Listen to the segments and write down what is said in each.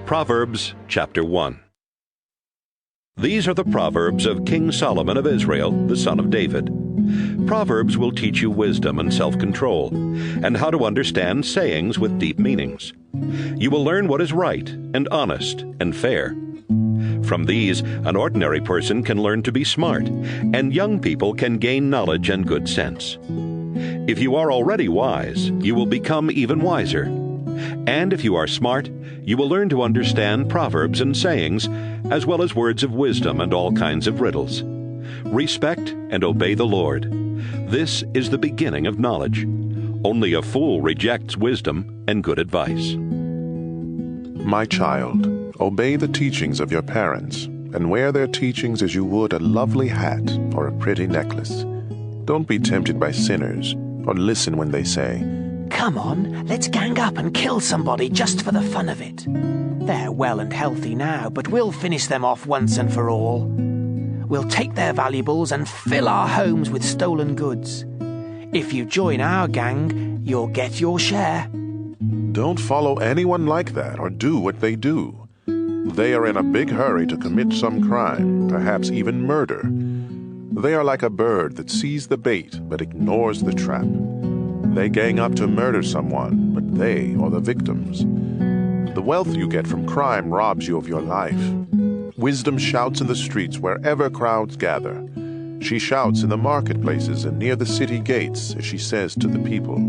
Proverbs chapter 1. These are the Proverbs of King Solomon of Israel, the son of David. Proverbs will teach you wisdom and self-control, and how to understand sayings with deep meanings. You will learn what is right and honest and fair. From these, an ordinary person can learn to be smart, and young people can gain knowledge and good sense. If you are already wise, you will become even wiser. And if you are smart, you will learn to understand proverbs and sayings, as well as words of wisdom and all kinds of riddles. Respect and obey the Lord. This is the beginning of knowledge. Only a fool rejects wisdom and good advice. My child, obey the teachings of your parents, and wear their teachings as you would a lovely hat or a pretty necklace. Don't be tempted by sinners, or listen when they say, "Come on, let's gang up and kill somebody just for the fun of it. They're well and healthy now, but we'll finish them off once and for all. We'll take their valuables and fill our homes with stolen goods. If you join our gang, you'll get your share." Don't follow anyone like that or do what they do. They are in a big hurry to commit some crime, perhaps even murder. They are like a bird that sees the bait but ignores the trap. They gang up to murder someone, but they are the victims. The wealth you get from crime robs you of your life. Wisdom shouts in the streets wherever crowds gather. She shouts in the marketplaces and near the city gates as she says to the people,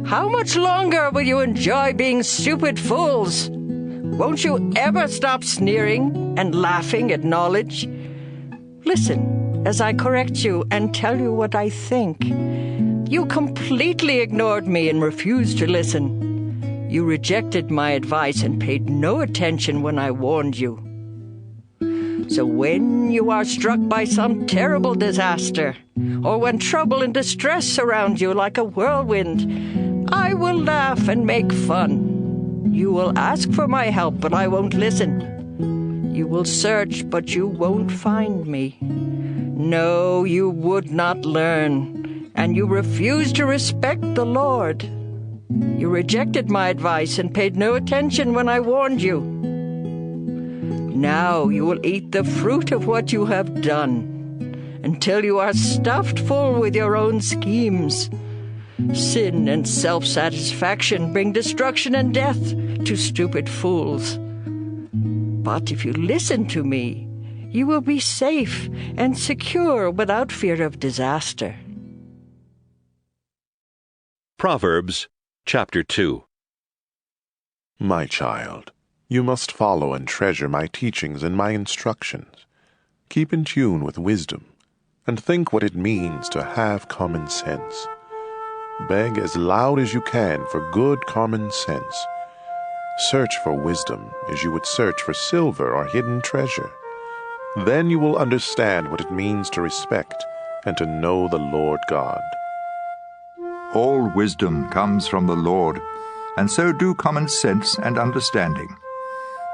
"How much longer will you enjoy being stupid fools? Won't you ever stop sneering and laughing at knowledge? Listen as I correct you and tell you what I think. You completely ignored me and refused to listen. You rejected my advice and paid no attention when I warned you. So when you are struck by some terrible disaster, or when trouble and distress surround you like a whirlwind, I will laugh and make fun. You will ask for my help, but I won't listen. You will search, but you won't find me. No, you would not learn. And you refused to respect the Lord. You rejected my advice and paid no attention when I warned you. Now you will eat the fruit of what you have done, until you are stuffed full with your own schemes. Sin and self-satisfaction bring destruction and death to stupid fools. But if you listen to me, you will be safe and secure without fear of disaster. Proverbs chapter 2. My child, you must follow and treasure my teachings and my instructions. Keep in tune with wisdom, and think what it means to have common sense. Beg as loud as you can for good common sense. Search for wisdom as you would search for silver or hidden treasure. Then you will understand what it means to respect and to know the Lord God. All wisdom comes from the Lord, and so do common sense and understanding.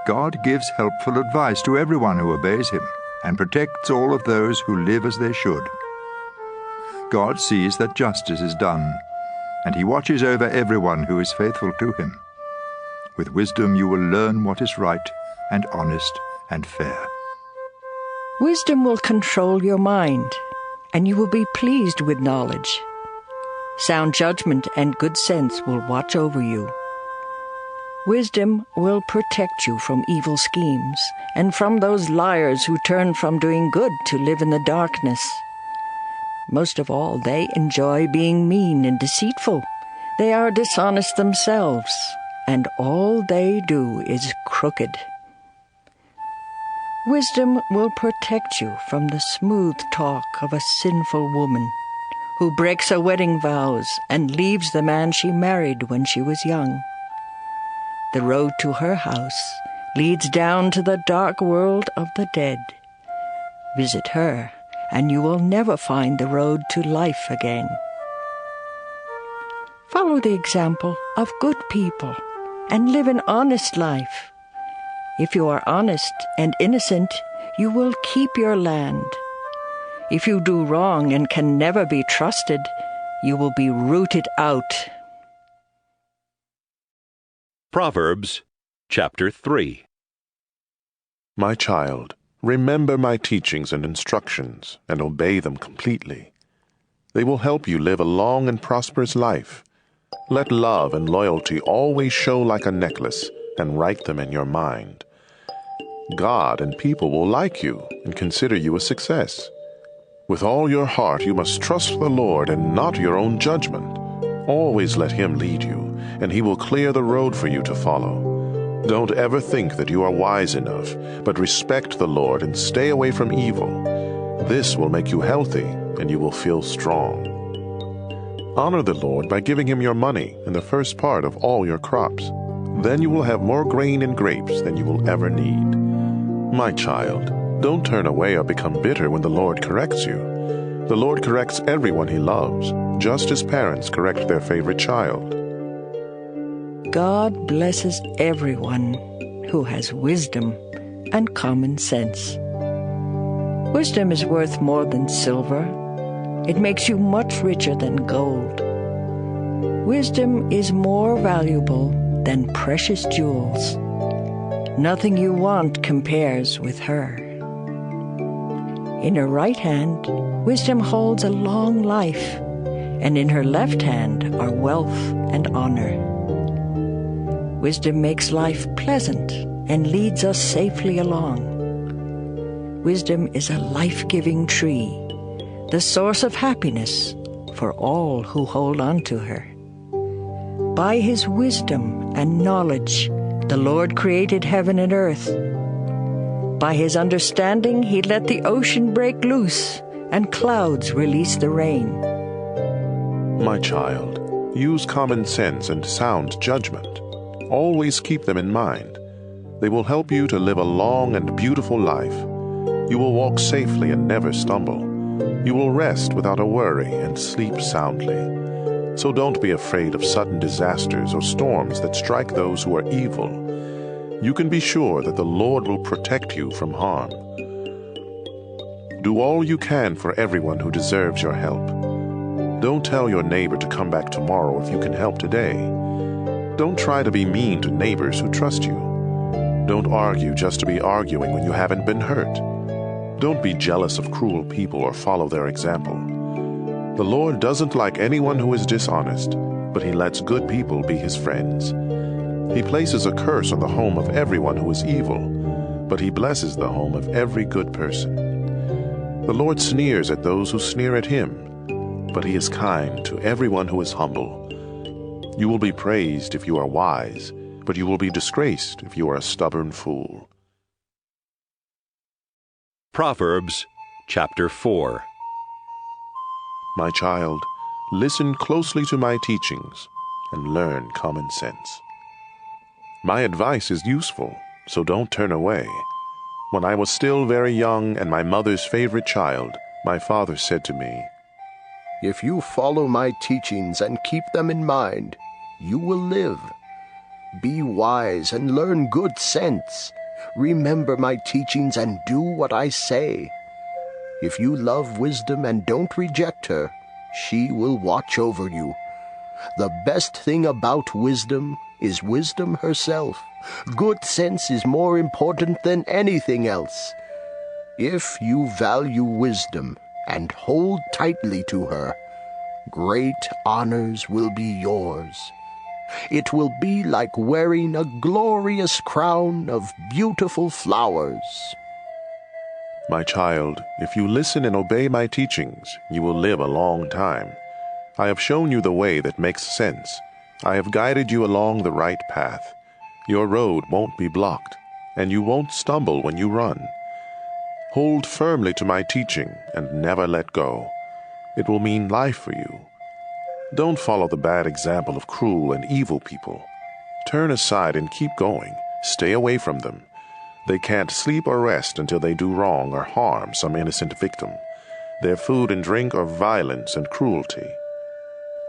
God gives helpful advice to everyone who obeys him, and protects all of those who live as they should. God sees that justice is done, and he watches over everyone who is faithful to him. With wisdom you will learn what is right and honest and fair. Wisdom will control your mind, and you will be pleased with knowledge. Sound judgment and good sense will watch over you. Wisdom will protect you from evil schemes, and from those liars who turn from doing good to live in the darkness. Most of all, they enjoy being mean and deceitful. They are dishonest themselves, and all they do is crooked. Wisdom will protect you from the smooth talk of a sinful woman, who breaks her wedding vows and leaves the man she married when she was young. The road to her house leads down to the dark world of the dead. Visit her, and you will never find the road to life again. Follow the example of good people and live an honest life. If you are honest and innocent, you will keep your land. If you do wrong and can never be trusted, you will be rooted out. Proverbs chapter 3. My child, remember my teachings and instructions and obey them completely. They will help you live a long and prosperous life. Let love and loyalty always show like a necklace and write them in your mind. God and people will like you and consider you a success. With all your heart you must trust the Lord and not your own judgment. Always let Him lead you, and He will clear the road for you to follow. Don't ever think that you are wise enough, but respect the Lord and stay away from evil. This will make you healthy, and you will feel strong. Honor the Lord by giving Him your money and the first part of all your crops. Then you will have more grain and grapes than you will ever need. My child, don't turn away or become bitter when the Lord corrects you. The Lord corrects everyone He loves, just as parents correct their favorite child. God blesses everyone who has wisdom and common sense. Wisdom is worth more than silver. It makes you much richer than gold. Wisdom is more valuable than precious jewels. Nothing you want compares with her. In her right hand, wisdom holds a long life, and in her left hand are wealth and honor. Wisdom makes life pleasant and leads us safely along. Wisdom is a life-giving tree, the source of happiness for all who hold on to her. By His wisdom and knowledge, the Lord created heaven and earth. By His understanding, He let the ocean break loose and clouds release the rain. My child, use common sense and sound judgment. Always keep them in mind. They will help you to live a long and beautiful life. You will walk safely and never stumble. You will rest without a worry and sleep soundly. So don't be afraid of sudden disasters or storms that strike those who are evil. You can be sure that the Lord will protect you from harm. Do all you can for everyone who deserves your help. Don't tell your neighbor to come back tomorrow if you can help today. Don't try to be mean to neighbors who trust you. Don't argue just to be arguing when you haven't been hurt. Don't be jealous of cruel people or follow their example. The Lord doesn't like anyone who is dishonest, but He lets good people be His friends. He places a curse on the home of everyone who is evil, but He blesses the home of every good person. The Lord sneers at those who sneer at Him, but He is kind to everyone who is humble. You will be praised if you are wise, but you will be disgraced if you are a stubborn fool. Proverbs chapter 4. My child, listen closely to my teachings and learn common sense. My advice is useful, so don't turn away. When I was still very young and my mother's favorite child, my father said to me, "If you follow my teachings and keep them in mind, you will live. Be wise and learn good sense. Remember my teachings and do what I say. If you love wisdom and don't reject her, she will watch over you. The best thing about wisdom is wisdom herself. Good sense is more important than anything else. If you value wisdom and hold tightly to her, great honors will be yours. It will be like wearing a glorious crown of beautiful flowers." My child, if you listen and obey my teachings, you will live a long time. I have shown you the way that makes sense. I have guided you along the right path. Your road won't be blocked, and you won't stumble when you run. Hold firmly to my teaching and never let go. It will mean life for you. Don't follow the bad example of cruel and evil people. Turn aside and keep going. Stay away from them. They can't sleep or rest until they do wrong or harm some innocent victim. Their food and drink are violence and cruelty.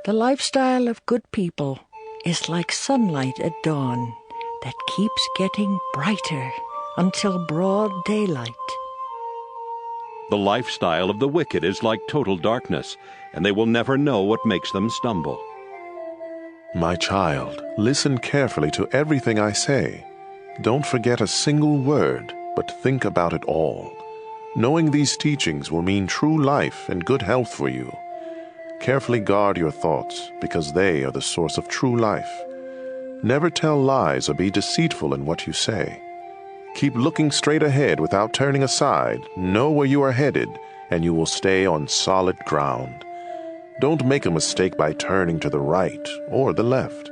The lifestyle of good people is like sunlight at dawn that keeps getting brighter until broad daylight. The lifestyle of the wicked is like total darkness, and they will never know what makes them stumble. My child, listen carefully to everything I say. Don't forget a single word, but think about it all. Knowing these teachings will mean true life and good health for you. Carefully guard your thoughts, because they are the source of true life. Never tell lies or be deceitful in what you say. Keep looking straight ahead without turning aside. Know where you are headed, and you will stay on solid ground. Don't make a mistake by turning to the right or the left.